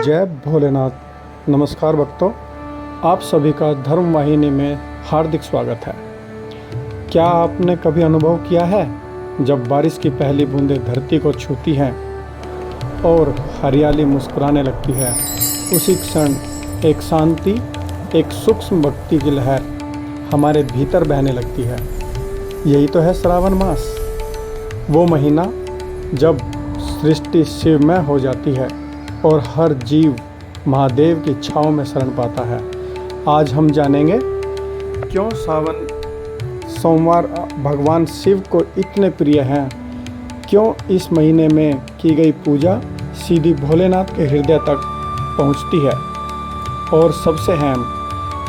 जय भोलेनाथ। नमस्कार भक्तों, आप सभी का धर्म वाहिनी में हार्दिक स्वागत है। क्या आपने कभी अनुभव किया है जब बारिश की पहली बूंदें धरती को छूती हैं और हरियाली मुस्कुराने लगती है, उसी क्षण एक शांति, एक सूक्ष्म भक्ति की लहर हमारे भीतर बहने लगती है। यही तो है श्रावण मास, वो महीना जब सृष्टि शिवमय हो जाती है और हर जीव महादेव की छाँव में शरण पाता है। आज हम जानेंगे क्यों सावन सोमवार भगवान शिव को इतने प्रिय हैं, क्यों इस महीने में की गई पूजा सीधी भोलेनाथ के हृदय तक पहुंचती है, और सबसे अहम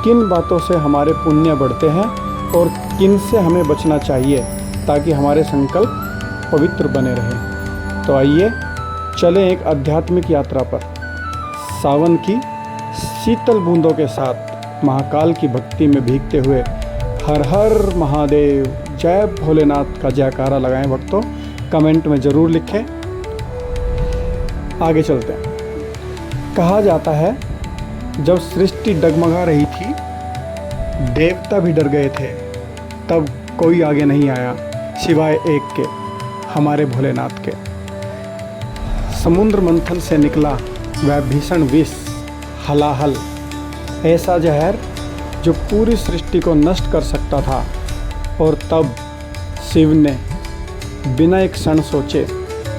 किन बातों से हमारे पुण्य बढ़ते हैं और किन से हमें बचना चाहिए ताकि हमारे संकल्प पवित्र बने रहें। तो आइए चलें एक आध्यात्मिक यात्रा पर। सावन की शीतल बूंदों के साथ महाकाल की भक्ति में भीगते हुए हर हर महादेव, जय भोलेनाथ का जयकारा लगाएं। भक्तों, कमेंट में ज़रूर लिखें। आगे चलते हैं। कहा जाता है जब सृष्टि डगमगा रही थी, देवता भी डर गए थे, तब कोई आगे नहीं आया सिवाय एक के, हमारे भोलेनाथ के। समुद्र मंथन से निकला वह भीषण विष हलाहल, ऐसा जहर जो पूरी सृष्टि को नष्ट कर सकता था, और तब शिव ने बिना एक क्षण सोचे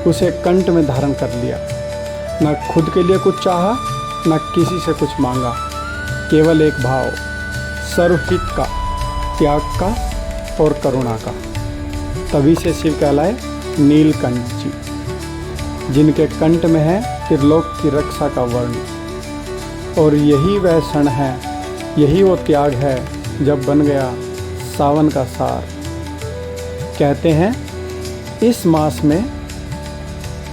उसे कंठ में धारण कर लिया। न खुद के लिए कुछ चाहा, न किसी से कुछ मांगा, केवल एक भाव, सर्वहित का, त्याग का और करुणा का। तभी से शिव कहलाए नीलकंठ जी, जिनके कंठ में है त्रिलोक की रक्षा का वर्ण। और यही वह क्षण है, यही वो त्याग है जब बन गया सावन का सार। कहते हैं इस मास में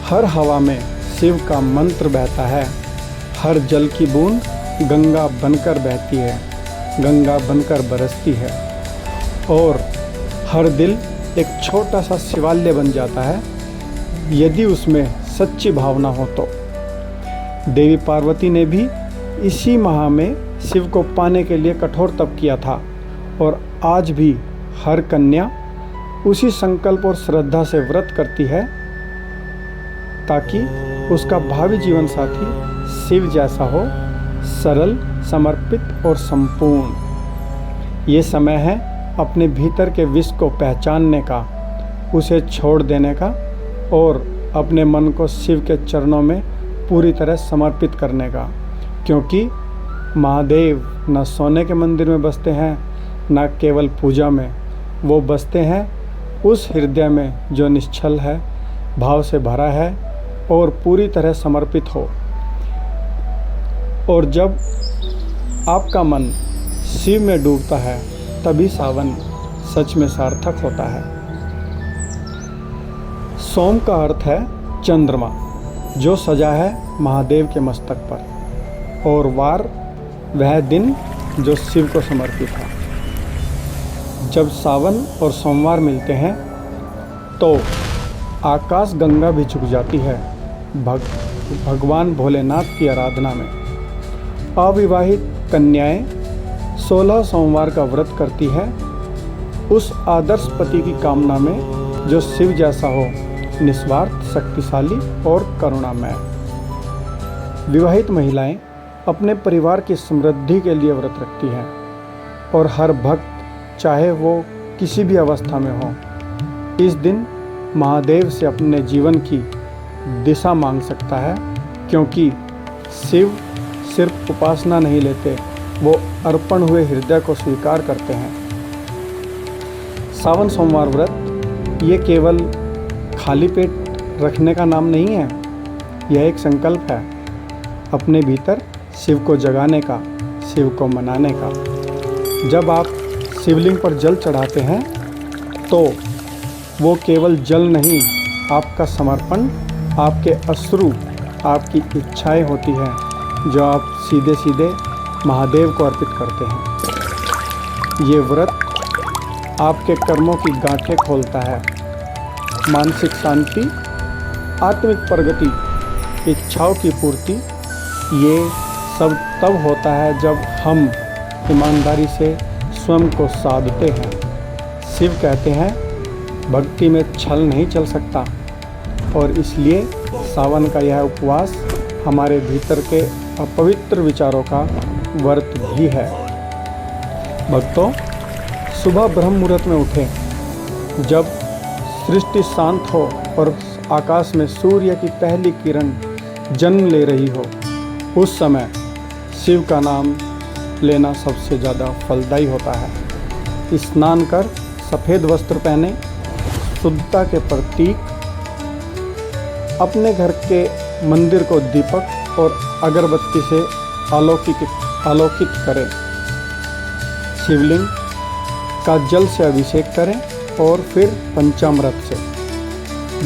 हर हवा में शिव का मंत्र बहता है, हर जल की बूंद गंगा बनकर बहती है, गंगा बनकर बरसती है, और हर दिल एक छोटा सा शिवालय बन जाता है यदि उसमें सच्ची भावना हो तो। देवी पार्वती ने भी इसी माह में शिव को पाने के लिए कठोर तप किया था, और आज भी हर कन्या उसी संकल्प और श्रद्धा से व्रत करती है ताकि उसका भावी जीवन साथी शिव जैसा हो, सरल, समर्पित और संपूर्ण। ये समय है अपने भीतर के विष को पहचानने का, उसे छोड़ देने का, और अपने मन को शिव के चरणों में पूरी तरह समर्पित करने का। क्योंकि महादेव न सोने के मंदिर में बसते हैं, न केवल पूजा में, वो बसते हैं उस हृदय में जो निश्चल है, भाव से भरा है और पूरी तरह समर्पित हो। और जब आपका मन शिव में डूबता है, तभी सावन सच में सार्थक होता है। सोम का अर्थ है चंद्रमा, जो सजा है महादेव के मस्तक पर, और वार वह दिन जो शिव को समर्पित है। जब सावन और सोमवार मिलते हैं तो आकाश गंगा भी झुक जाती है भगवान भोलेनाथ की आराधना में। अविवाहित कन्याएं 16 सोमवार का व्रत करती है उस आदर्श पति की कामना में जो शिव जैसा हो, निस्वार्थ, शक्तिशाली और करुणामय। विवाहित महिलाएं अपने परिवार की समृद्धि के लिए व्रत रखती हैं, और हर भक्त चाहे वो किसी भी अवस्था में हो, इस दिन महादेव से अपने जीवन की दिशा मांग सकता है। क्योंकि शिव सिर्फ उपासना नहीं लेते, वो अर्पण हुए हृदय को स्वीकार करते हैं। सावन सोमवार व्रत ये केवल खाली पेट रखने का नाम नहीं है, यह एक संकल्प है अपने भीतर शिव को जगाने का, शिव को मनाने का। जब आप शिवलिंग पर जल चढ़ाते हैं तो वो केवल जल नहीं, आपका समर्पण, आपके अश्रु, आपकी इच्छाएं होती हैं जो आप सीधे सीधे महादेव को अर्पित करते हैं। ये व्रत आपके कर्मों की गांठें खोलता है, मानसिक शांति, आत्मिक प्रगति, इच्छाओं की पूर्ति ये सब तब होता है जब हम ईमानदारी से स्वयं को साधते हैं। शिव कहते हैं भक्ति में छल नहीं चल सकता, और इसलिए सावन का यह उपवास हमारे भीतर के अपवित्र विचारों का व्रत भी है। भक्तों, सुबह ब्रह्म मुहूर्त में उठें, जब सृष्टि शांत हो और आकाश में सूर्य की पहली किरण जन्म ले रही हो, उस समय शिव का नाम लेना सबसे ज़्यादा फलदायी होता है। स्नान कर सफ़ेद वस्त्र पहने, शुद्धता के प्रतीक अपने घर के मंदिर को दीपक और अगरबत्ती से आलोकित करें। शिवलिंग का जल से अभिषेक करें और फिर पंचामृत से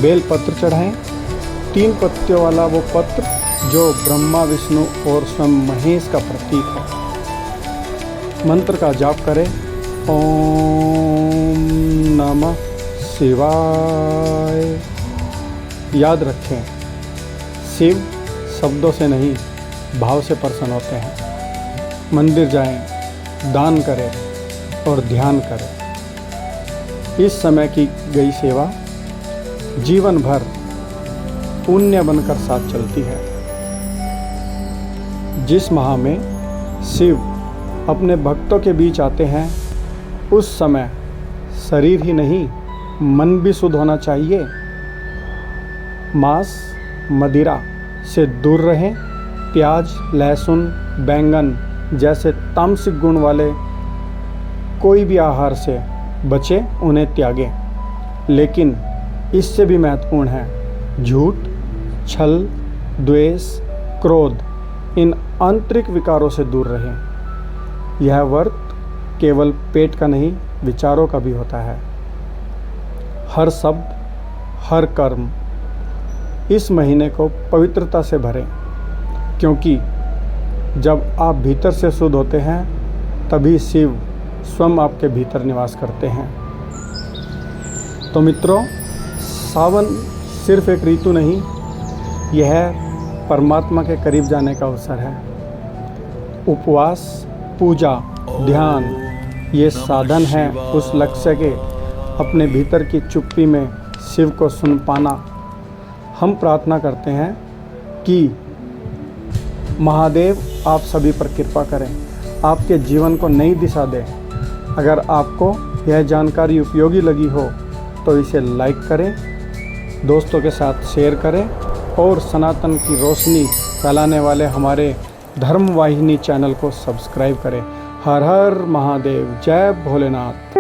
बेल पत्र चढ़ाएं। 3 पत्तियों वाला वो पत्र जो ब्रह्मा, विष्णु और स्वयं महेश का प्रतीक है। मंत्र का जाप करें, ओम नमः शिवाय। याद रखें, शिव शब्दों से नहीं, भाव से प्रसन्न होते हैं। मंदिर जाएं, दान करें और ध्यान करें। इस समय की गई सेवा जीवन भर पुण्य बनकर साथ चलती है। जिस माह में शिव अपने भक्तों के बीच आते हैं, उस समय शरीर ही नहीं, मन भी शुद्ध होना चाहिए। मांस, मदिरा से दूर रहें। प्याज, लहसुन, बैंगन जैसे तामसिक गुण वाले कोई भी आहार से बचें, उन्हें त्यागें। लेकिन इससे भी महत्वपूर्ण है झूठ, छल, द्वेष, क्रोध, इन आंतरिक विकारों से दूर रहें। यह व्रत केवल पेट का नहीं, विचारों का भी होता है। हर शब्द, हर कर्म इस महीने को पवित्रता से भरें, क्योंकि जब आप भीतर से शुद्ध होते हैं, तभी शिव स्वयं आपके भीतर निवास करते हैं। तो मित्रों, सावन सिर्फ एक ऋतु नहीं, यह परमात्मा के करीब जाने का अवसर है। उपवास, पूजा, ध्यान ये साधन हैं उस लक्ष्य के, अपने भीतर की चुप्पी में शिव को सुन पाना। हम प्रार्थना करते हैं कि महादेव आप सभी पर कृपा करें, आपके जीवन को नई दिशा दें। अगर आपको यह जानकारी उपयोगी लगी हो तो इसे लाइक करें, दोस्तों के साथ शेयर करें और सनातन की रोशनी फैलाने वाले हमारे धर्म वाहिनी चैनल को सब्सक्राइब करें। हर हर महादेव, जय भोलेनाथ।